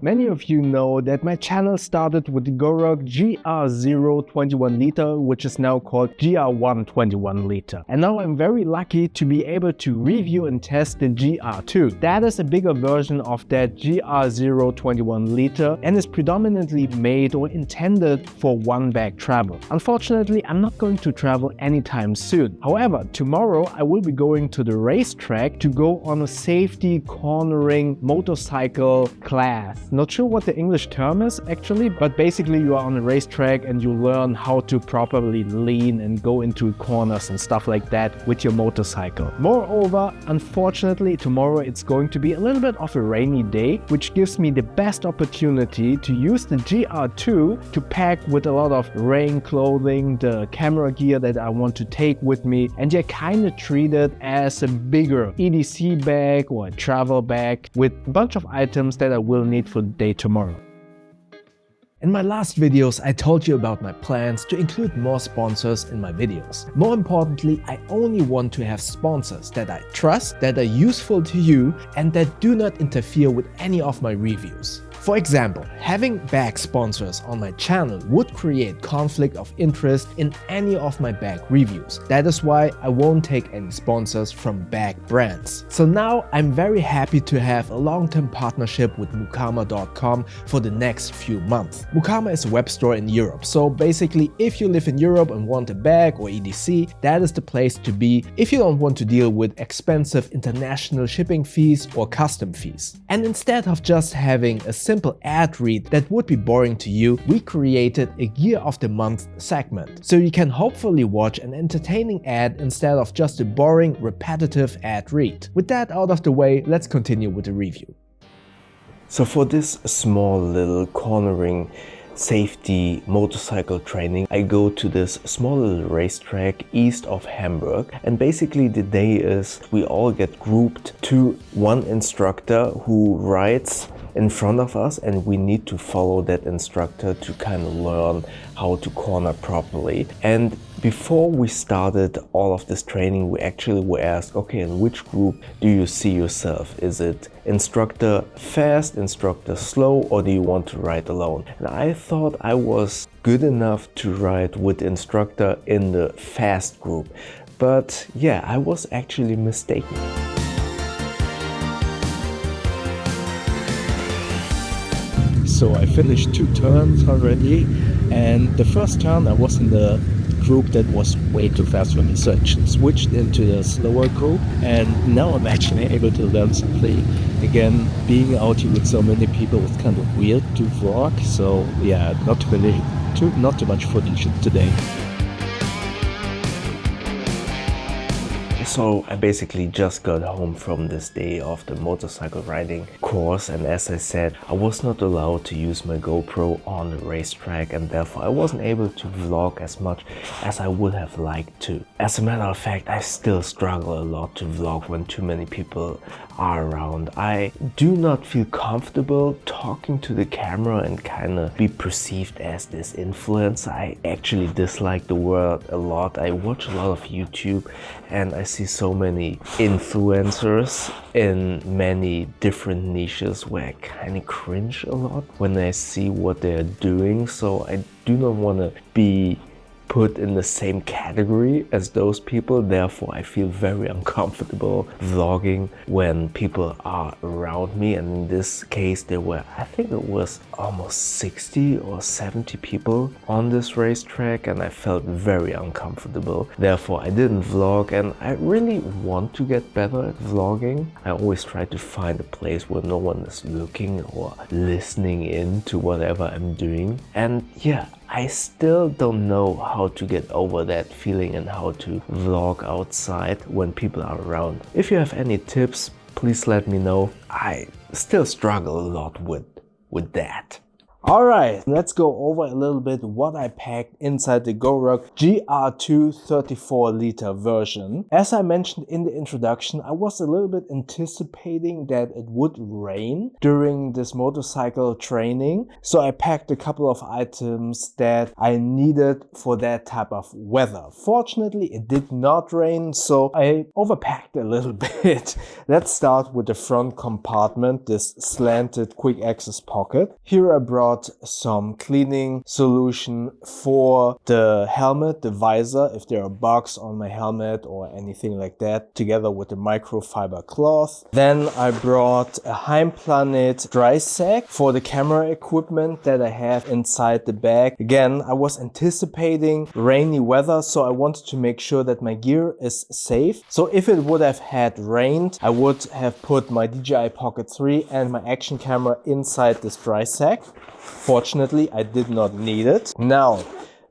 Many of you know that my channel started with the Goruck GR0 21 liter, which is now called GR1 21 liter. And now I'm very lucky to be able to review and test the GR2. That is a bigger version of that GR0 21 liter and is predominantly made or intended for one-bag travel. Unfortunately, I'm not going to travel anytime soon. However, tomorrow I will be going to the racetrack to go on a safety cornering motorcycle class. Not sure what the English term is actually, but basically you are on a racetrack and you learn how to properly lean and go into corners and stuff like that with your motorcycle. Moreover, unfortunately tomorrow it's going to be a little bit of a rainy day, which gives me the best opportunity to use the GR2 to pack with a lot of rain clothing, the camera gear that I want to take with me, and yeah, kind of treat it as a bigger EDC bag or a travel bag with a bunch of items that I will need for the day tomorrow. In my last videos, I told you about my plans to include more sponsors in my videos. More importantly, I only want to have sponsors that I trust, that are useful to you, and that do not interfere with any of my reviews. For example, having bag sponsors on my channel would create conflict of interest in any of my bag reviews. That is why I won't take any sponsors from bag brands. So now I'm very happy to have a long-term partnership with Mukama.com for the next few months. Mukama is a web store in Europe, so basically if you live in Europe and want a bag or EDC, that is the place to be if you don't want to deal with expensive international shipping fees or custom fees. And instead of just having a simple ad read that would be boring to you, we created a Gear of the Month segment, so you can hopefully watch an entertaining ad instead of just a boring, repetitive ad read. With that out of the way, let's continue with the review. So for this small little cornering safety motorcycle training, I go to this small little racetrack east of Hamburg, and basically the day is we all get grouped to one instructor who rides in front of us, and we need to follow that instructor to kind of learn how to corner properly. And before we started all of this training, we actually were asked, okay, in which group do you see yourself? Is it instructor fast, instructor slow, or do you want to ride alone? And I thought I was good enough to ride with the instructor in the fast group. But yeah, I was actually mistaken. So I finished 2 turns already, and the first turn I was in the group that was way too fast for me, so I switched into the slower group, and now I'm actually able to learn something. Again, being out here with so many people was kind of weird to vlog, so yeah, not too much footage today. So I basically just got home from this day of the motorcycle riding course, and as I said, I was not allowed to use my GoPro on the racetrack, and therefore I wasn't able to vlog as much as I would have liked to. As a matter of fact, I still struggle a lot to vlog when too many people are around. I do not feel comfortable talking to the camera and kind of be perceived as this influencer. I actually dislike the word a lot. I watch a lot of YouTube and I see so many influencers in many different niches where I kind of cringe a lot when I see what they're doing. So I do not want to be put in the same category as those people. Therefore, I feel very uncomfortable vlogging when people are around me. And in this case, there were, I think it was almost 60 or 70 people on this racetrack, and I felt very uncomfortable. Therefore, I didn't vlog, and I really want to get better at vlogging. I always try to find a place where no one is looking or listening in to whatever I'm doing. And yeah, I still don't know how to get over that feeling and how to vlog outside when people are around. If you have any tips, please let me know. I still struggle a lot with that. Alright, let's go over a little bit what I packed inside the Goruck GR2 34 liter version. As I mentioned in the introduction, I was a little bit anticipating that it would rain during this motorcycle training, so I packed a couple of items that I needed for that type of weather. Fortunately, it did not rain, so I overpacked a little bit. Let's start with the front compartment, this slanted quick access pocket. Here I brought some cleaning solution for the helmet, the visor, if there are bugs on my helmet or anything like that, together with the microfiber cloth. Then I brought a Heimplanet dry sack for the camera equipment that I have inside the bag. Again, I was anticipating rainy weather, so I wanted to make sure that my gear is safe. So if it would have had rained, I would have put my DJI Pocket 3 and my action camera inside this dry sack. Fortunately, I did not need it. Now,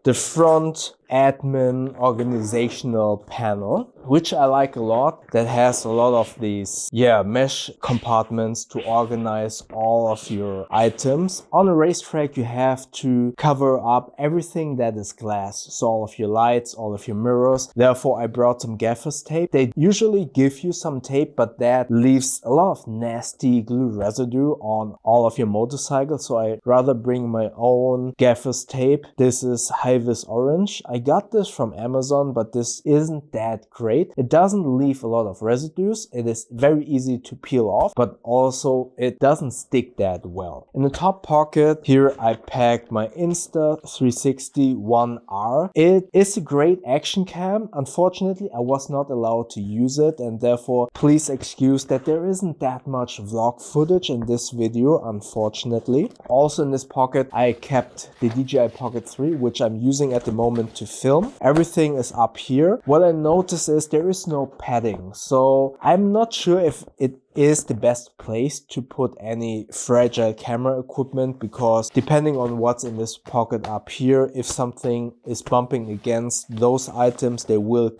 the front admin organizational panel, which I like a lot, that has a lot of these mesh compartments to organize all of your items. On a racetrack, you have to cover up everything that is glass, so all of your lights, all of your mirrors. Therefore, I brought some gaffer's tape. They usually give you some tape, but that leaves a lot of nasty glue residue on all of your motorcycles, so I rather bring my own gaffer's tape. This is high-vis orange. I got this from Amazon, but this isn't that great. It doesn't leave a lot of residues. It is very easy to peel off, but also it doesn't stick that well. In the top pocket, here I packed my Insta360 1R. It is a great action cam. Unfortunately, I was not allowed to use it, and therefore please excuse that there isn't that much vlog footage in this video, unfortunately. Also in this pocket, I kept the DJI Pocket 3, which I'm using at the moment to film. Everything is up here. What I noticed is there is no padding, so I'm not sure if it is the best place to put any fragile camera equipment, because depending on what's in this pocket up here, if something is bumping against those items, they will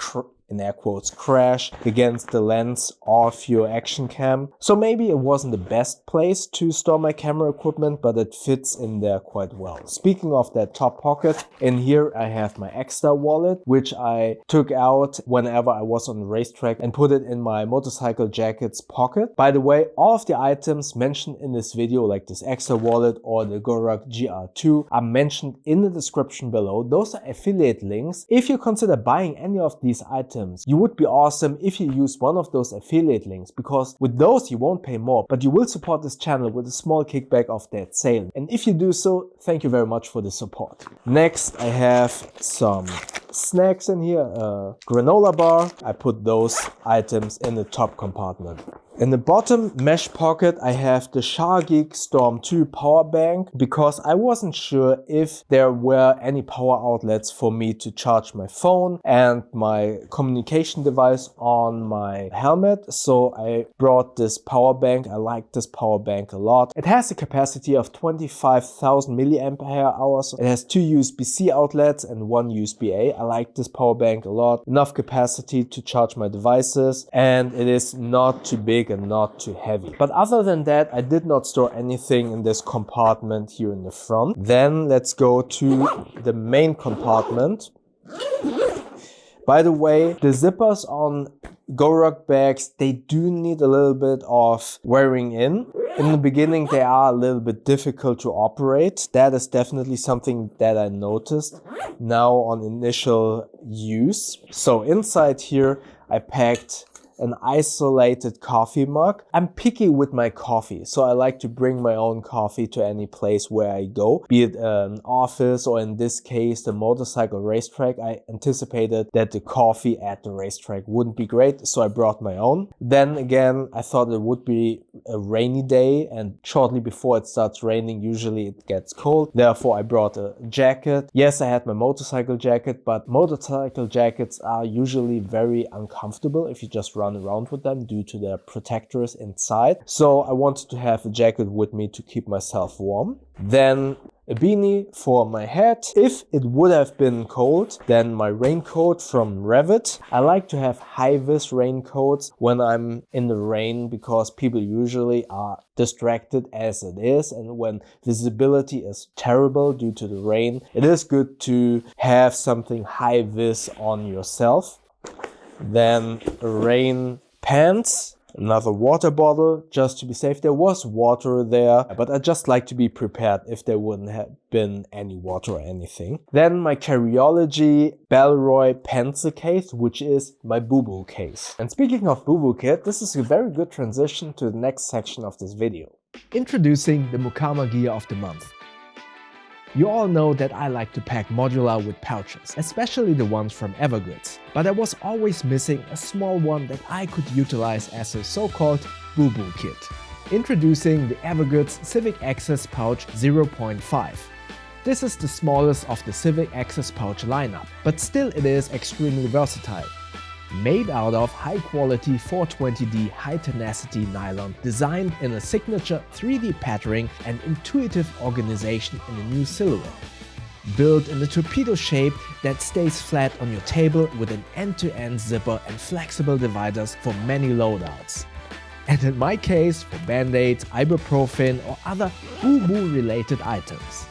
in air quotes crash against the lens of your action cam. So maybe it wasn't the best place to store my camera equipment, but it fits in there quite well. Speaking of that top pocket, in here I have my extra wallet, which I took out whenever I was on the racetrack and put it in my motorcycle jacket's pocket. By the way, all of the items mentioned in this video, like this extra wallet or the Goruck GR2, are mentioned in the description below. Those are affiliate links. If you consider buying any of these items, you would be awesome if you use one of those affiliate links, because with those you won't pay more, but you will support this channel with a small kickback of that sale. And if you do so, thank you very much for the support. Next, I have some snacks in here, a granola bar. I put those items in the top compartment. In the bottom mesh pocket, I have the SharGeek Storm 2 power bank, because I wasn't sure if there were any power outlets for me to charge my phone and my communication device on my helmet. So I brought this power bank. I like this power bank a lot. It has a capacity of 25,000 milliampere hours. It has two USB-C outlets and one USB-A. I like this power bank a lot. Enough capacity to charge my devices, and it is not too big and not too heavy. But other than that, I did not store anything in this compartment here in the front. Then let's go to the main compartment. By the way, the zippers on Goruck bags, they do need a little bit of wearing in. In the beginning, they are a little bit difficult to operate. That is definitely something that I noticed now on initial use. So inside here, I packed an isolated coffee mug. I'm picky with my coffee, so I like to bring my own coffee to any place where I go, be it an office or in this case the motorcycle racetrack. I anticipated that the coffee at the racetrack wouldn't be great, so I brought my own. Then again, I thought it would be a rainy day, and shortly before it starts raining, usually it gets cold. Therefore, I brought a jacket. Yes, I had my motorcycle jacket, but motorcycle jackets are usually very uncomfortable if you just run around with them due to their protectors inside. So I wanted to have a jacket with me to keep myself warm. Then a beanie for my head. If it would have been cold, then my raincoat from Revit. I like to have high-vis raincoats when I'm in the rain because people usually are distracted as it is, and when visibility is terrible due to the rain, it is good to have something high-vis on yourself. Then rain pants. Another water bottle, just to be safe. There was water there, but I just like to be prepared if there wouldn't have been any water or anything. Then my Carryology Bellroy pencil case, which is my boo-boo case. And speaking of boo-boo kit, this is a very good transition to the next section of this video. Introducing the Mukama Gear of the month. You all know that I like to pack modular with pouches, especially the ones from Evergoods, but I was always missing a small one that I could utilize as a so-called boo-boo kit. Introducing the Evergoods Civic Access Pouch 0.5. This is the smallest of the Civic Access Pouch lineup, but still it is extremely versatile. Made out of high-quality 420D high-tenacity nylon, designed in a signature 3D patterning and intuitive organization in a new silhouette. Built in a torpedo shape that stays flat on your table with an end-to-end zipper and flexible dividers for many loadouts. And in my case, for band-aids, ibuprofen or other boo-boo related items.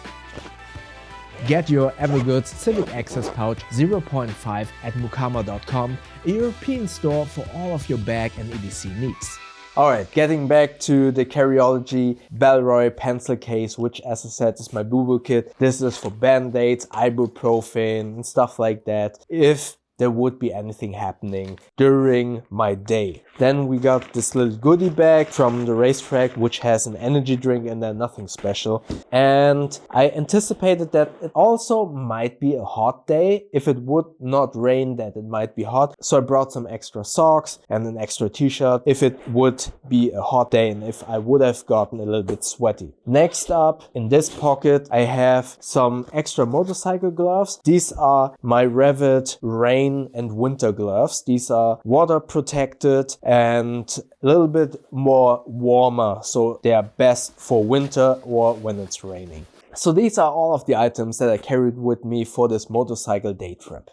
Get your Evergoods Civic Access Pouch 0.5 at mukama.com, a European store for all of your bag and EDC needs. Alright, getting back to the Carryology Bellroy pencil case, which as I said is my boo-boo kit. This is for band-aids, ibuprofen and stuff like that, if there would be anything happening during my day. Then we got this little goodie bag from the racetrack, which has an energy drink in there, nothing special. And I anticipated that it also might be a hot day. If it would not rain, that it might be hot. So I brought some extra socks and an extra t-shirt if it would be a hot day and if I would have gotten a little bit sweaty. Next up, in this pocket, I have some extra motorcycle gloves. These are my Revit rain and winter gloves. These are water protected and a little bit more warmer, so they are best for winter or when it's raining. So these are all of the items that I carried with me for this motorcycle day trip.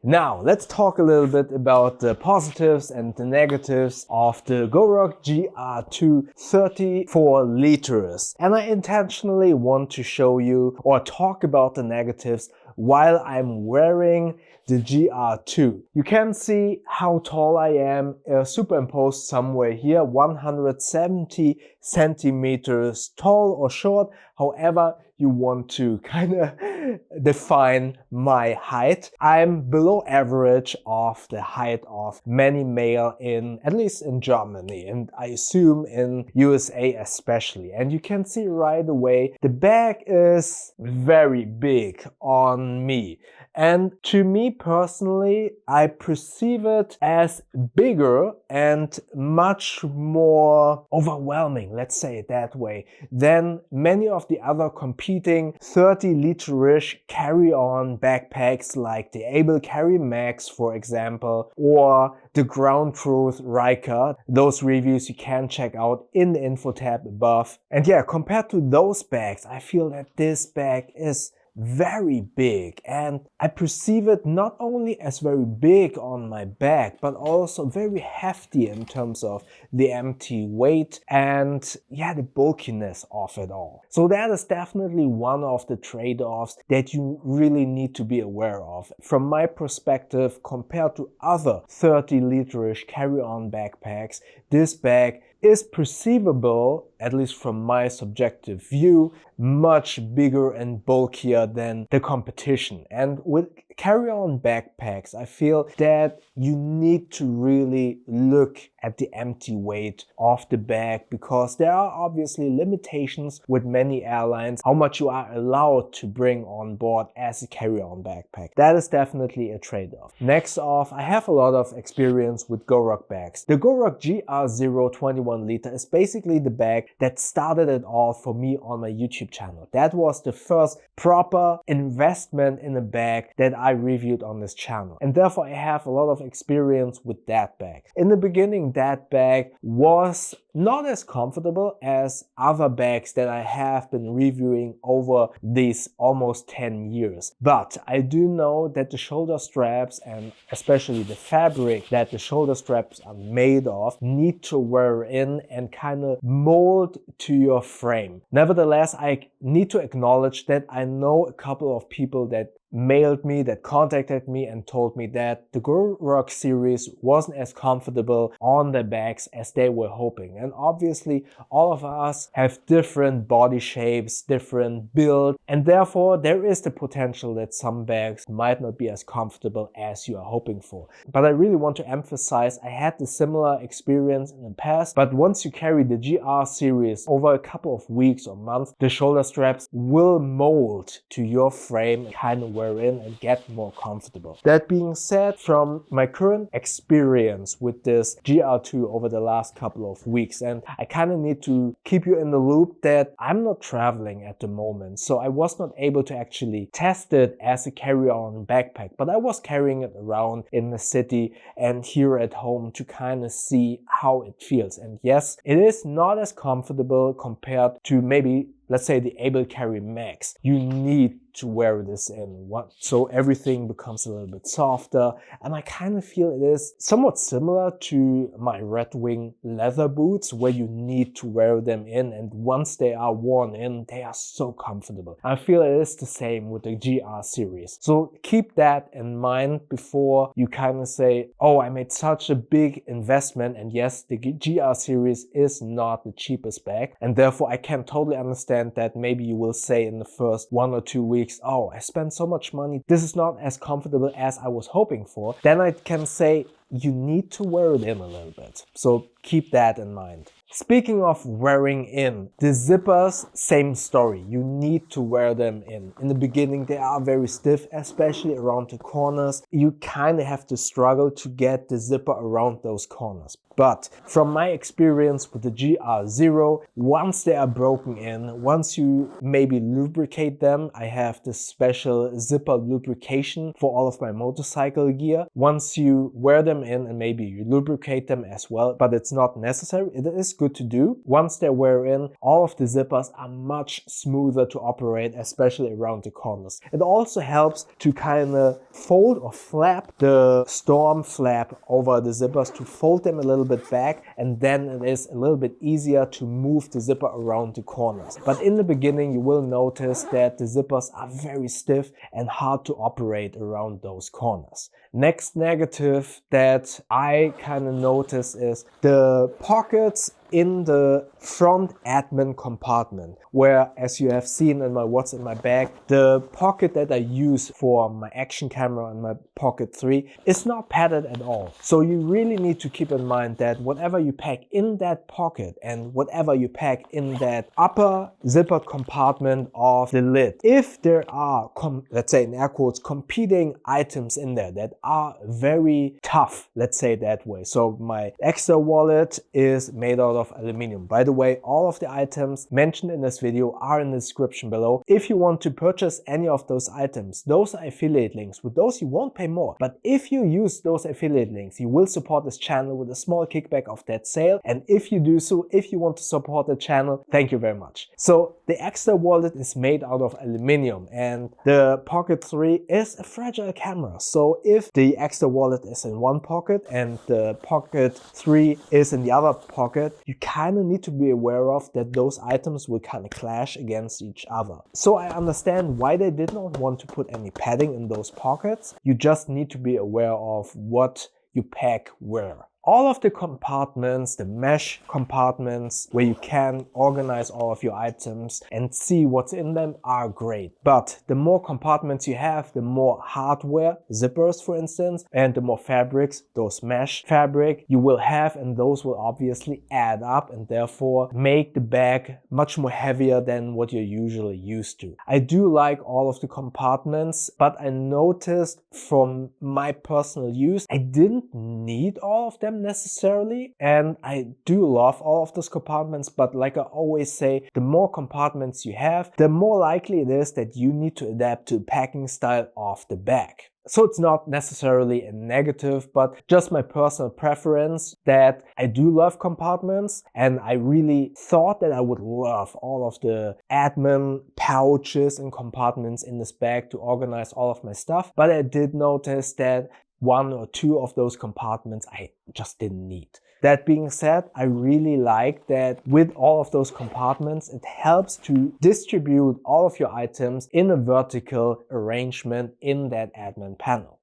Now, let's talk a little bit about the positives and the negatives of the Goruck GR2 34 liters. And I intentionally want to show you or talk about the negatives while I'm wearing the GR2. You can see how tall I am, superimposed somewhere here, 170 centimeters tall or short, however you want to kind of define my height. I'm below average of the height of many male in, at least in Germany, and I assume in USA especially. And you can see right away the bag is very big on me. And to me personally, I perceive it as bigger and much more overwhelming, let's say it that way, than many of the other competing 30-liter-ish carry-on backpacks like the Able Carry Max, for example, or the Ground Truth Riker. Those reviews you can check out in the info tab above. And yeah, compared to those bags, I feel that this bag is very big, and I perceive it not only as very big on my back, but also very hefty in terms of the empty weight and yeah, the bulkiness of it all. So that is definitely one of the trade-offs that you really need to be aware of. From my perspective, compared to other 30-liter-ish carry-on backpacks, this bag is perceivable, at least from my subjective view, much bigger and bulkier than the competition. And with carry-on backpacks, I feel that you need to really look at the empty weight of the bag, because there are obviously limitations with many airlines how much you are allowed to bring on board as a carry-on backpack. That is definitely a trade-off. Next off, I have a lot of experience with Goruck bags. The Goruck GR2 21 liter is basically the bag that started it all for me on my YouTube channel. That was the first proper investment in a bag that I reviewed on this channel, and therefore I have a lot of experience with that bag. In the beginning, that bag was not as comfortable as other bags that I have been reviewing over these almost 10 years. But I do know that the shoulder straps, and especially the fabric that the shoulder straps are made of, need to wear in and kind of mold to your frame. Nevertheless, I need to acknowledge that I know a couple of people that mailed me, that contacted me and told me that the Goruck series wasn't as comfortable on the bags as they were hoping. And obviously all of us have different body shapes, different build, and therefore there is the potential that some bags might not be as comfortable as you are hoping for. But I really want to emphasize, I had the similar experience in the past, but once you carry the GR series over a couple of weeks or months, the shoulder straps will mold to your frame, kind of wear in and get more comfortable. That being said, from my current experience with this GR2 over the last couple of weeks, and I kind of need to keep you in the loop that I'm not traveling at the moment, so I was not able to actually test it as a carry-on backpack, but I was carrying it around in the city and here at home to kind of see how it feels. And yes, it is not as comfortable compared to maybe, let's say, the Able Carry Max. You need to wear this in so everything becomes a little bit softer, and I kind of feel it is somewhat similar to my Red Wing leather boots, where you need to wear them in, and once they are worn in, they are so comfortable. I feel it is the same with the GR series, so keep that in mind before you kind of say, oh, I made such a big investment. And yes, the GR series is not the cheapest bag, and therefore I can totally understand that maybe you will say in the first 1 or 2 weeks, oh, I spent so much money, this is not as comfortable as I was hoping for. Then I can say you need to wear it in a little bit. So keep that in mind. Speaking of wearing in, the zippers, same story. You need to wear them in. In the beginning, they are very stiff, especially around the corners. You kind of have to struggle to get the zipper around those corners. But from my experience with the GR0, once they are broken in, once you maybe lubricate them, I have this special zipper lubrication for all of my motorcycle gear. Once you wear them in and maybe you lubricate them as well, but it's not necessary, it is good to do. Once they wear in, all of the zippers are much smoother to operate, especially around the corners. It also helps to kind of fold or flap the storm flap over the zippers, to fold them a little bit back, and then it is a little bit easier to move the zipper around the corners. But in the beginning you will notice that the zippers are very stiff and hard to operate around those corners. Next negative that I kind of notice is the pockets in the front admin compartment, where, as you have seen in my what's in my bag, the pocket that I use for my action camera and my Pocket 3 is not padded at all. So you really need to keep in mind that whatever you pack in that pocket and whatever you pack in that upper zippered compartment of the lid, if there are, let's say in air quotes, competing items in there that are very tough, let's say that way. So my extra wallet is made out of aluminum. By the way, all of the items mentioned in this video are in the description below. If you want to purchase any of those items, those are affiliate links. With those you won't pay more, but if you use those affiliate links, you will support this channel with a small kickback of that sale. And if you do so, if you want to support the channel, thank you very much. So the extra wallet is made out of aluminum, and the Pocket 3 is a fragile camera. So if the extra wallet is in one pocket and the Pocket 3 is in the other pocket, you kind of need to be aware of that those items will kind of clash against each other. So I understand why they did not want to put any padding in those pockets. You just need to be aware of what you pack where. All of the compartments, the mesh compartments where you can organize all of your items and see what's in them, are great. But the more compartments you have, the more hardware, zippers for instance, and the more fabrics, those mesh fabric you will have, and those will obviously add up and therefore make the bag much more heavier than what you're usually used to. I do like all of the compartments, but I noticed from my personal use, I didn't need all of them necessarily, and I do love all of those compartments, but like I always say, the more compartments you have, the more likely it is that you need to adapt to the packing style of the bag. So it's not necessarily a negative, but just my personal preference that I do love compartments, and I really thought that I would love all of the admin pouches and compartments in this bag to organize all of my stuff. But I did notice that one or two of those compartments I just didn't need. That being said, I really like that with all of those compartments, it helps to distribute all of your items in a vertical arrangement in that admin panel.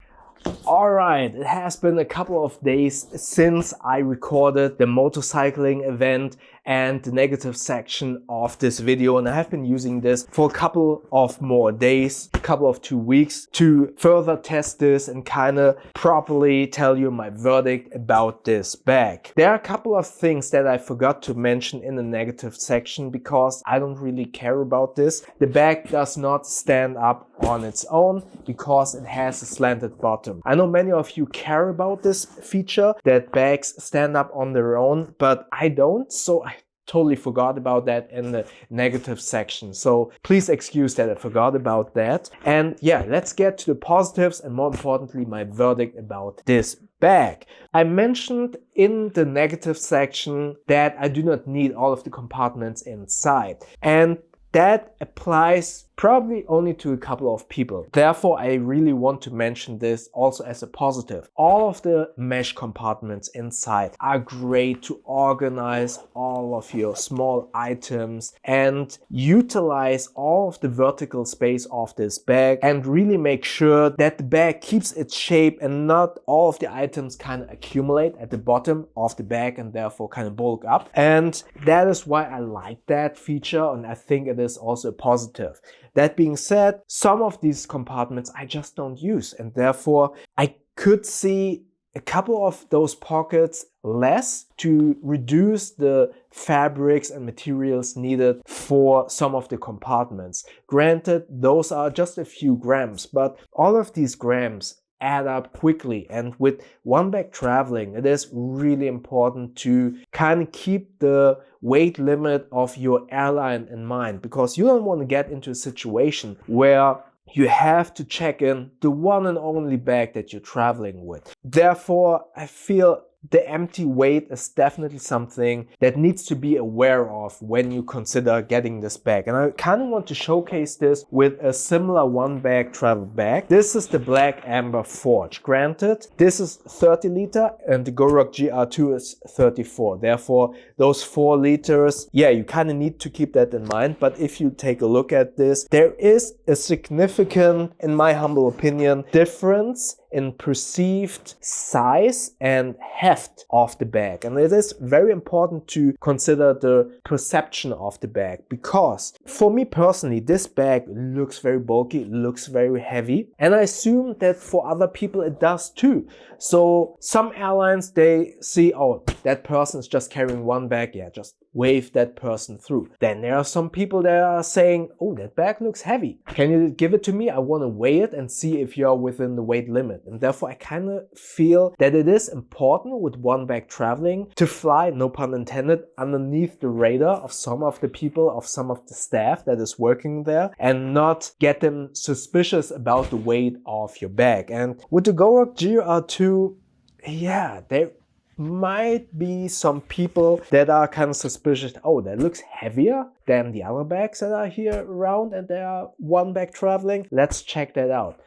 Alright, it has been a couple of days since I recorded the motorcycling event and the negative section of this video, and I have been using this for a couple of more days, a couple of 2 weeks to further test this and kind of properly tell you my verdict about this bag. There are a couple of things that I forgot to mention in the negative section because I don't really care about this. The bag does not stand up on its own because it has a slanted bottom. I know many of you care about this feature, that bags stand up on their own, but I don't, so I totally forgot about that in the negative section. So please excuse that I forgot about that. And yeah, let's get to the positives and more importantly, my verdict about this bag. I mentioned in the negative section that I do not need all of the compartments inside, and that applies probably only to a couple of people. Therefore, I really want to mention this also as a positive. All of the mesh compartments inside are great to organize all of your small items and utilize all of the vertical space of this bag and really make sure that the bag keeps its shape and not all of the items kind of accumulate at the bottom of the bag and therefore kind of bulk up. And that is why I like that feature, and I think it is also a positive. That being said, some of these compartments I just don't use, and therefore I could see a couple of those pockets less to reduce the fabrics and materials needed for some of the compartments. Granted, those are just a few grams, but all of these grams add up quickly, and with one bag traveling, it is really important to kind of keep the weight limit of your airline in mind, because you don't want to get into a situation where you have to check in the one and only bag that you're traveling with. Therefore, I feel the empty weight is definitely something that needs to be aware of when you consider getting this bag. And I kind of want to showcase this with a similar one bag travel bag. This is the Black Amber Forge. Granted, this is 30 liter and the Goruck GR2 is 34. Therefore, those 4 liters, yeah, you kind of need to keep that in mind. But if you take a look at this, there is a significant, in my humble opinion, difference in perceived size and heft of the bag. And it is very important to consider the perception of the bag, because for me personally, this bag looks very bulky, looks very heavy, and I assume that for other people it does too. So some airlines, they see, oh, that person is just carrying one bag, yeah, just wave that person through. Then there are some people that are saying, oh, that bag looks heavy. Can you give it to me? I want to weigh it and see if you're within the weight limit. And therefore I kind of feel that it is important with one bag traveling to fly, no pun intended, underneath the radar of some of the people, of some of the staff that is working there, and not get them suspicious about the weight of your bag. And with the Goruck GR2, yeah, there might be some people that are kind of suspicious. Oh, that looks heavier than the other bags that are here around and they are one bag traveling. Let's check that out.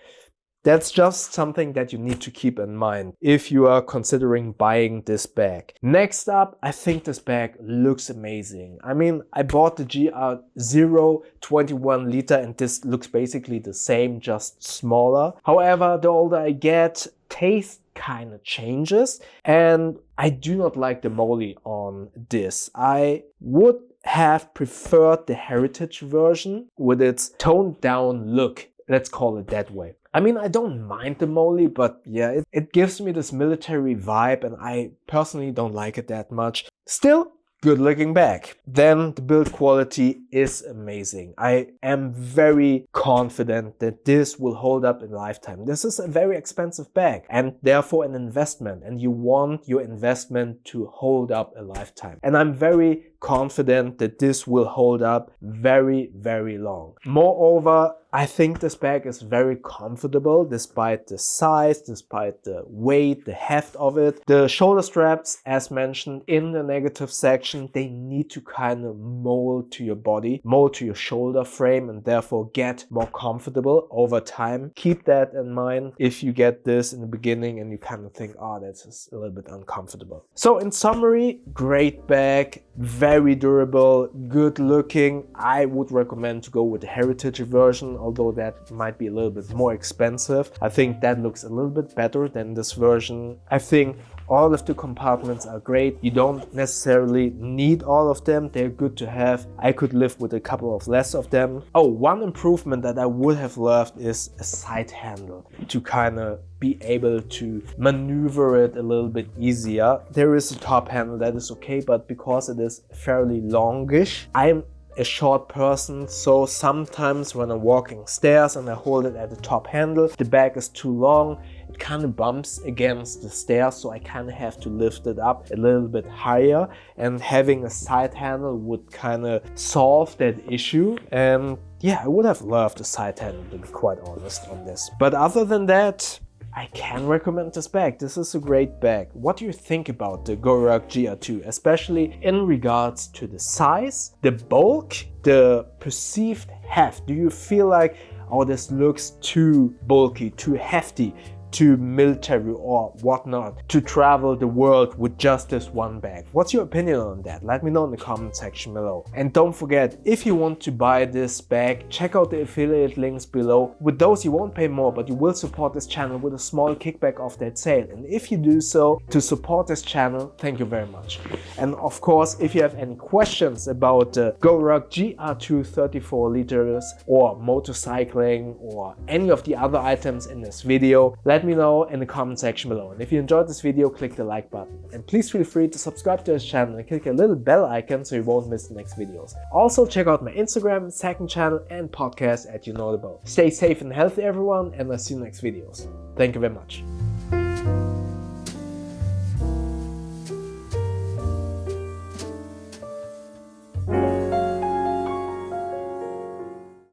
That's just something that you need to keep in mind if you are considering buying this bag. Next up, I think this bag looks amazing. I mean, I bought the GR0 21 liter and this looks basically the same, just smaller. However, the older I get, taste kind of changes, and I do not like the moly on this. I would have preferred the heritage version with its toned down look. Let's call it that way. I mean, I don't mind the moly, but yeah, it gives me this military vibe and I personally don't like it that much. Still, good looking bag. Then the build quality is amazing. I am very confident that this will hold up in lifetime. This is a very expensive bag and therefore an investment, and you want your investment to hold up a lifetime. And I'm very confident that this will hold up very, very long. Moreover, I think this bag is very comfortable despite the size, despite the weight, the heft of it. The shoulder straps, as mentioned in the negative section, they need to kind of mold to your body, mold to your shoulder frame, and therefore get more comfortable over time. Keep that in mind if you get this in the beginning and you kind of think, oh, that's just a little bit uncomfortable. So in summary, great bag, very durable, good looking. I would recommend to go with the heritage version, although that might be a little bit more expensive. I think that looks a little bit better than this version. I think all of the compartments are great. You don't necessarily need all of them. They're good to have. I could live with a couple of less of them. Oh, one improvement that I would have loved is a side handle to kind of be able to maneuver it a little bit easier. There is a top handle that is okay, but because it is fairly longish, I'm a short person, so sometimes when I'm walking stairs and I hold it at the top handle, the bag is too long, it kind of bumps against the stairs, so I kind of have to lift it up a little bit higher, and having a side handle would kind of solve that issue. And yeah, I would have loved a side handle, to be quite honest on this. But other than that, I can recommend this bag. This is a great bag. What do you think about the Goruck GR2, especially in regards to the size, the bulk, the perceived heft? Do you feel like, oh, this looks too bulky, too hefty, too military or whatnot to travel the world with just this one bag? What's your opinion on that? Let me know in the comment section below. And don't forget, if you want to buy this bag, check out the affiliate links below. With those you won't pay more, but you will support this channel with a small kickback of that sale. And if you do so to support this channel, thank you very much. And of course, if you have any questions about the Goruck GR2 34 liters or motorcycling or any of the other items in this video, let me know in the comment section below. And if you enjoyed this video, click the like button. And please feel free to subscribe to this channel and click a little bell icon so you won't miss the next videos. Also check out my Instagram, second channel and podcast at You Know The Boat. Stay safe and healthy everyone, and I'll see you in the next videos. Thank you very much.